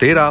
13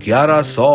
1100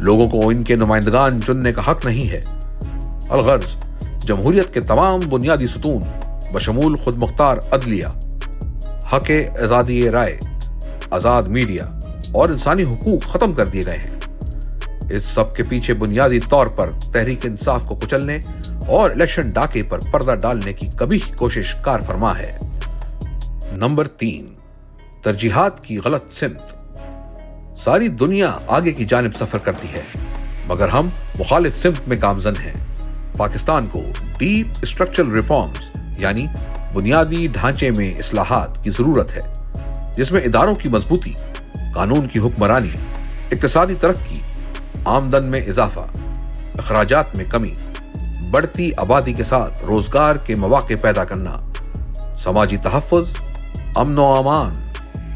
لوگوں کو ان کے نمائندگان چننے کا حق نہیں ہے۔ الغرض جمہوریت کے تمام بنیادی ستون بشمول خود مختار عدلیہ، حق آزادی رائے، آزاد میڈیا اور انسانی حقوق ختم کر دیے گئے ہیں۔ اس سب کے پیچھے بنیادی طور پر تحریک انصاف کو کچلنے اور الیکشن ڈاکے پر پردہ ڈالنے کی کبھی کوشش کار فرما ہے۔ نمبر 3، ترجیحات کی غلط سمت۔ ساری دنیا آگے کی جانب سفر کرتی ہے مگر ہم مخالف سمت میں گامزن ہیں۔ پاکستان کو ڈیپ اسٹرکچرل ریفارمز یعنی بنیادی ڈھانچے میں اصلاحات کی ضرورت ہے، جس میں اداروں کی مضبوطی، قانون کی حکمرانی، اقتصادی ترقی، آمدن میں اضافہ، اخراجات میں کمی، بڑھتی آبادی کے ساتھ روزگار کے مواقع پیدا کرنا، سماجی تحفظ، امن و امان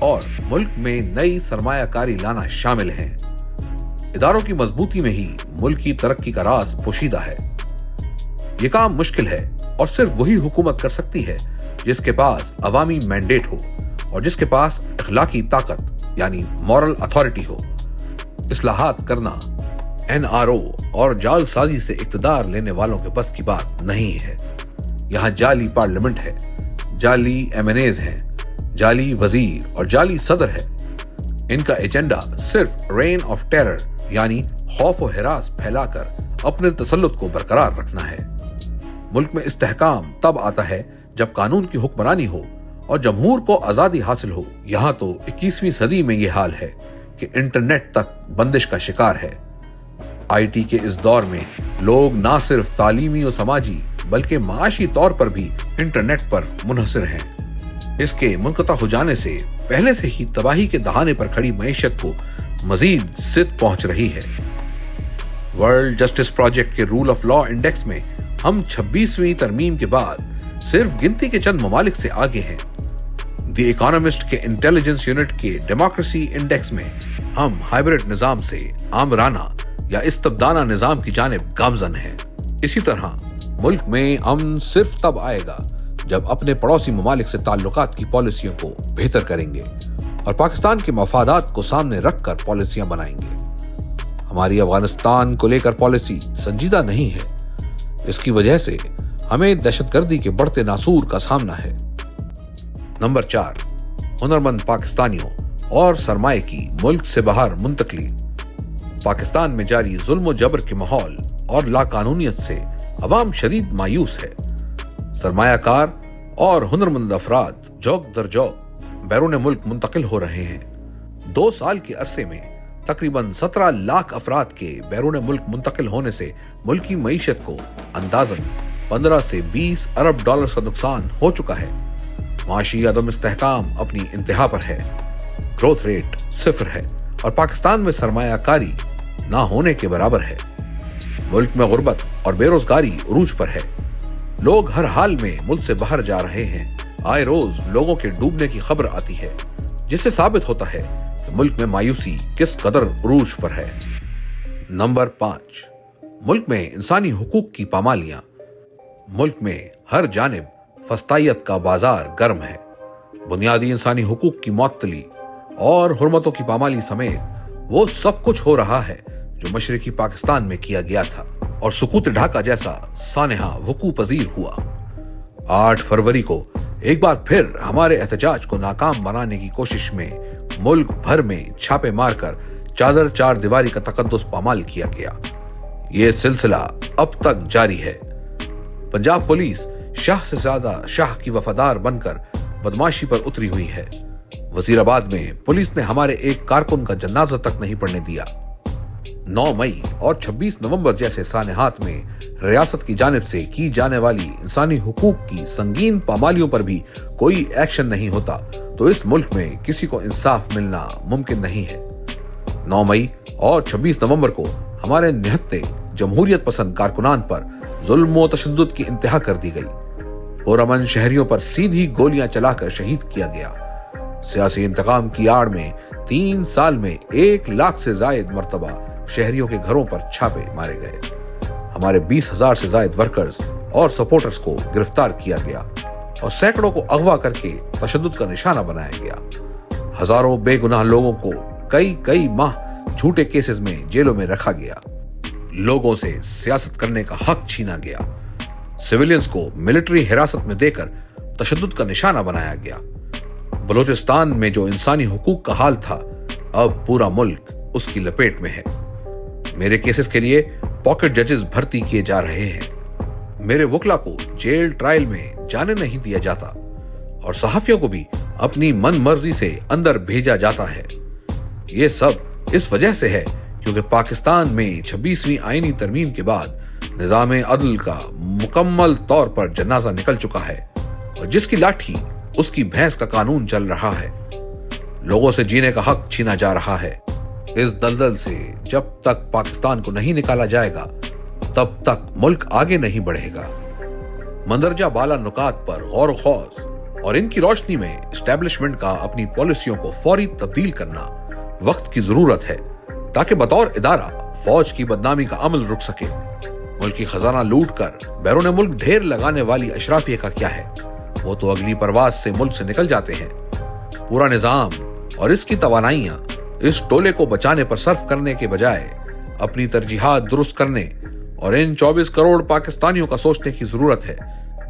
اور ملک میں نئی سرمایہ کاری لانا شامل ہیں۔ اداروں کی مضبوطی میں ہی ملک کی ترقی کا راز پوشیدہ ہے۔ یہ کام مشکل ہے اور صرف وہی حکومت کر سکتی ہے جس کے پاس عوامی مینڈیٹ ہو اور جس کے پاس اخلاقی طاقت یعنی مورل اتھارٹی ہو۔ اصلاحات کرنا NRO اور جال سازی سے اقتدار لینے والوں کے بس کی بات نہیں ہے۔ یہاں جعلی پارلیمنٹ ہے، جعلی MNAs ہیں، جعلی وزیر اور جعلی صدر ہے۔ ان کا ایجنڈا صرف رین آف ٹیرر یعنی خوف و ہراس پھیلا کر اپنے تسلط کو برقرار رکھنا ہے۔ ملک میں استحکام تب آتا ہے جب قانون کی حکمرانی ہو اور جمہور کو آزادی حاصل ہو۔ یہاں تو 21ویں صدی میں یہ حال ہے کہ انٹرنیٹ تک بندش کا شکار ہے۔ IT کے اس دور میں لوگ نہ صرف تعلیمی و سماجی بلکہ معاشی طور پر بھی انٹرنیٹ پر منحصر ہیں۔ اس کے منقطع ہو جانے سے پہلے سے ہی تباہی کے دہانے پر کھڑی معیشت کو مزید زد پہنچ رہی ہے۔ ورلڈ جسٹس پروجیکٹ کے رول آف لا انڈیکس میں ہم 26ویں ترمیم کے بعد صرف گنتی کے چند ممالک سے آگے ہیں۔ دی اکانومسٹ کے انٹیلیجنس یونٹ کے ڈیموکریسی انڈیکس میں ہم ہائبرڈ نظام سے آمرانہ یا استبدانہ نظام کی جانب گامزن ہیں۔ اسی طرح ملک میں امن صرف تب آئے گا جب اپنے پڑوسی ممالک سے تعلقات کی پالیسیوں کو بہتر کریں گے اور پاکستان کے مفادات کو سامنے رکھ کر پالیسیاں بنائیں گے۔ ہماری افغانستان کو لے کر پالیسی سنجیدہ نہیں ہے۔ اس کی وجہ سے ہمیں دہشت گردی کے بڑھتے ناسور کا سامنا ہے۔ نمبر 4، ہنرمند پاکستانیوں اور سرمایہ کی ملک سے باہر منتقلی۔ پاکستان میں جاری ظلم و جبر کے ماحول اور لاقانونیت سے عوام شدید مایوس ہے۔ سرمایہ کار اور ہنرمند افراد جوک در جوک بیرون ملک منتقل ہو رہے ہیں۔ 2 سال کے عرصے میں تقریباً 17 لاکھ افراد کے بیرون ملک منتقل ہونے سے ملکی معیشت کو اندازاً 15 سے 20 ارب ڈالر کا نقصان ہو چکا ہے۔ معاشی عدم استحکام اپنی انتہا پر ہے، گروتھ ریٹ 0 ہے اور پاکستان میں سرمایہ کاری نہ ہونے کے برابر ہے۔ ملک میں غربت اور بے روزگاری عروج پر ہے۔ لوگ ہر حال میں ملک سے باہر جا رہے ہیں۔ آئے روز لوگوں کے ڈوبنے کی خبر آتی ہے، جس سے ثابت ہوتا ہے کہ ملک میں مایوسی کس قدر عروج پر ہے۔ نمبر 5، ملک میں انسانی حقوق کی پامالیاں۔ ملک میں ہر جانب فسطائیت کا بازار گرم ہے۔ بنیادی انسانی حقوق کی معطلی اور حرمتوں کی پامالی سمیت وہ سب کچھ ہو رہا ہے جو مشرقی پاکستان میں کیا گیا تھا اور سقوط ڈھاکہ جیسا سانحہ وقوع پذیر ہوا۔ 8 فروری کو ایک بار پھر ہمارے احتجاج کو ناکام بنانے کی کوشش میں ملک بھر میں چھاپے مار کر چار دیواری کا تقدس پامال کیا گیا۔ یہ سلسلہ اب تک جاری ہے۔ پنجاب پولیس شاہ سے زیادہ شاہ کی وفادار بن کر بدماشی پر اتری ہوئی ہے۔ وزیر آباد میں پولیس نے ہمارے ایک کارکن کا جنازہ تک نہیں پڑھنے دیا۔ 9 مئی اور 26 نومبر جیسے سانحات میں ریاست کی جانب سے کی جانے والی انسانی حقوق کی سنگین پامالیوں پر بھی کوئی ایکشن نہیں ہوتا تو اس ملک میں کسی کو انصاف ملنا ممکن نہیں ہے۔ 9 مئی اور 26 نومبر کو ہمارے نہتے جمہوریت پسند کارکنان پر ظلم و تشدد کی انتہا کر دی گئی۔ پرامن شہریوں پر سیدھی گولیاں چلا کر شہید کیا گیا۔ سیاسی انتقام کی آڑ میں 3 سال میں 1 لاکھ سے زائد مرتبہ شہریوں کے گھروں پر چھاپے مارے گئے۔ ہمارے 20,000 سے زائد ورکرز اور سپورٹرز کو گرفتار کیا گیا اور سینکڑوں کو اغوا کر کے تشدد کا نشانہ بنایا گیا۔ ہزاروں بے گناہ لوگوں کو کئی ماہ جھوٹے کیسز میں جیلوں میں رکھا گیا، لوگوں سے سیاست کرنے کا حق چھینا گیا، سویلینز کو ملٹری حراست میں دے کر تشدد کا نشانہ بنایا گیا۔ بلوچستان میں جو انسانی حقوق کا حال تھا، اب پورا ملک اس کی لپیٹ میں ہے۔ میرے کیسز کے لیے پاکٹ ججز بھرتی کیے جا رہے ہیں، میرے وکلا کو جیل ٹرائل میں جانے نہیں دیا جاتا، اور صحافیوں کو بھی اپنی من مرضی سے اندر بھیجا جاتا ہے۔ یہ سب اس وجہ سے ہے کیونکہ پاکستان میں 26ویں آئینی ترمیم کے بعد نظام عدل کا مکمل طور پر جنازہ نکل چکا ہے، اور جس کی لاٹھی اس کی بھینس کا قانون چل رہا ہے۔ لوگوں سے جینے کا حق چھینا جا رہا ہے۔ اس دلدل سے جب تک پاکستان کو نہیں نکالا جائے گا، تب تک ملک آگے نہیں بڑھے گا۔ مندرجہ بالا نکات پر غور و خوض اور ان کی روشنی میں اسٹیبلشمنٹ کا اپنی پالیسیوں کو فوری تبدیل کرنا وقت کی ضرورت ہے، تاکہ بطور ادارہ فوج کی بدنامی کا عمل رک سکے۔ ملکی خزانہ لوٹ کر بیرون ملک ڈھیر لگانے والی اشرافیہ کا کیا ہے؟ وہ تو اگلی پرواز سے ملک سے نکل جاتے ہیں۔ پورا نظام اور اس کی توانائیاں اس ٹولے کو بچانے پر صرف کرنے کے بجائے اپنی ترجیحات درست کرنے اور ان 24 کروڑ پاکستانیوں کا سوچنے کی ضرورت ہے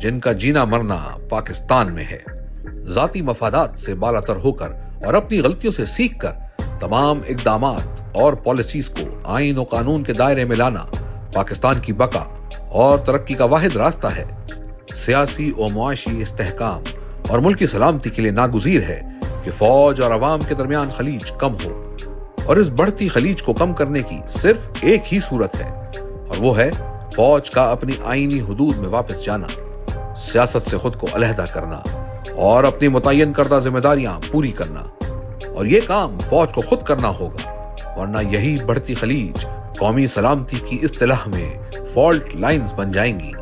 جن کا جینا مرنا پاکستان میں ہے۔ ذاتی مفادات سے بالاتر ہو کر اور اپنی غلطیوں سے سیکھ کر تمام اقدامات اور پالیسیز کو آئین و قانون کے دائرے میں لانا پاکستان کی بقا اور ترقی کا واحد راستہ ہے۔ سیاسی و معاشی استحکام اور ملکی سلامتی کے لیے ناگزیر ہے کہ فوج اور عوام کے درمیان خلیج کم ہو، اور اس بڑھتی خلیج کو کم کرنے کی صرف ایک ہی صورت ہے، اور وہ ہے فوج کا اپنی آئینی حدود میں واپس جانا، سیاست سے خود کو علیحدہ کرنا اور اپنی متعین کردہ ذمہ داریاں پوری کرنا۔ اور یہ کام فوج کو خود کرنا ہوگا، ورنہ یہی بڑھتی خلیج قومی سلامتی کی اصطلاح میں فالٹ لائنز بن جائیں گی۔